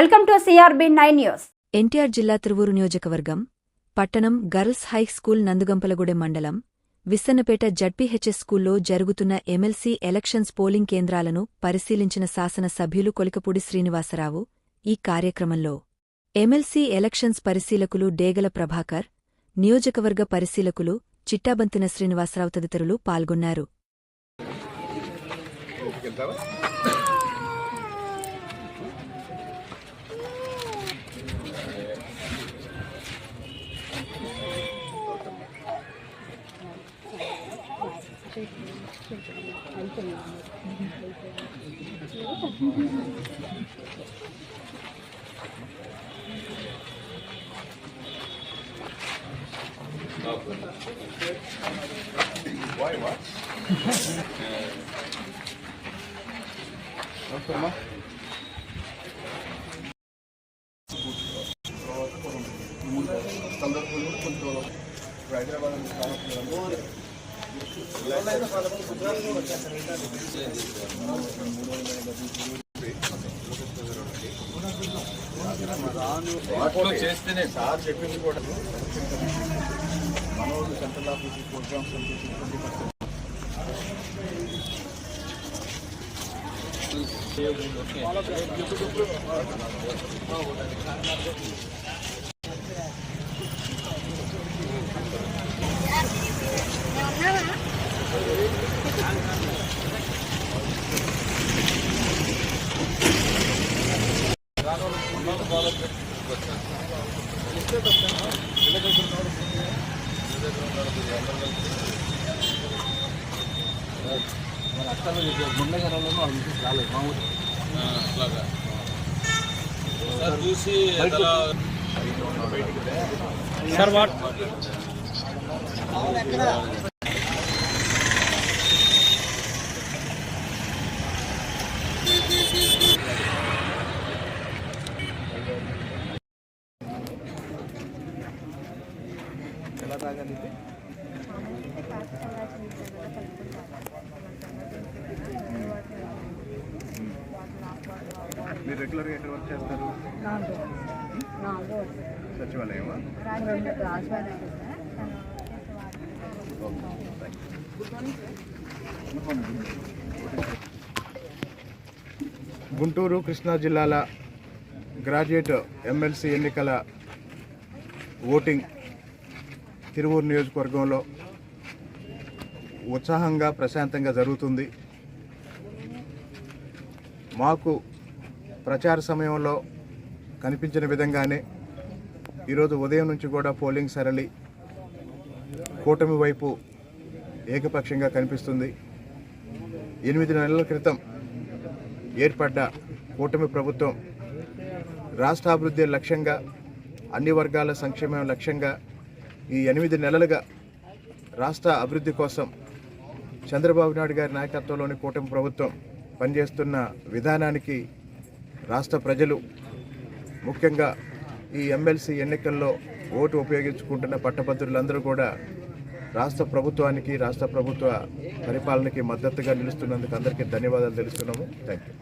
Welcome to CRB9 news. NTR జిల్లా తిరువూరు నియోజకవర్గం పట్టణం గర్ల్స్ హై స్కూల్ నందుగంపలగూడెం మండలం విస్సన్నపేట జడ్పీహెచ్ఎస్ స్కూల్లో జరుగుతున్న ఎమ్మెల్సీ ఎలక్షన్స్ పోలింగ్ కేంద్రాలను పరిశీలించిన శాసన సభ్యులు కొలికపూడి శ్రీనివాసరావు. ఈ కార్యక్రమంలో ఎమ్మెల్సీ ఎలక్షన్స్ పరిశీలకులు డేగల ప్రభాకర్, నియోజకవర్గ పరిశీలకులు చిట్టాబంతిన శ్రీనివాసరావు తదితరులు పాల్గొన్నారు. Why what? వాటిలో చేస్తేనే సార్ చెప్పింది కూడా మనోళ్ళు central office programmes sir what ఎలా తాగాలి? మీరు రెగ్యులర్గా ఎక్కడ వర్క్ చేస్తారు? సచివాలయమా? గుంటూరు కృష్ణా జిల్లాల గ్రాడ్యుయేట్ ఎమ్మెల్సీ ఎన్నికల ఓటింగ్ తిరువూరు నియోజకవర్గంలో ఉత్సాహంగా ప్రశాంతంగా జరుగుతుంది. మాకు ప్రచార సమయంలో కనిపించిన విధంగానే ఈరోజు ఉదయం నుంచి కూడా పోలింగ్ సరళి కూటమి వైపు ఏకపక్షంగా కనిపిస్తుంది. 8 నెలల క్రితం ఏర్పడ్డ కూటమి ప్రభుత్వం రాష్ట్రాభివృద్ధి లక్ష్యంగా, అన్ని వర్గాల సంక్షేమం లక్ష్యంగా ఈ 8 నెలలుగా రాష్ట్ర అభివృద్ధి కోసం చంద్రబాబు నాయుడు గారి నాయకత్వంలోని కూటమి ప్రభుత్వం పనిచేస్తున్న విధానానికి రాష్ట్ర ప్రజలు, ముఖ్యంగా ఈ ఎమ్మెల్సీ ఎన్నికల్లో ఓటు ఉపయోగించుకుంటున్న పట్టభద్రులందరూ కూడా రాష్ట్ర ప్రభుత్వానికి, రాష్ట్ర ప్రభుత్వ పరిపాలనకి మద్దతుగా నిలుస్తున్నందుకు అందరికీ ధన్యవాదాలు తెలుస్తున్నాము. Thank you.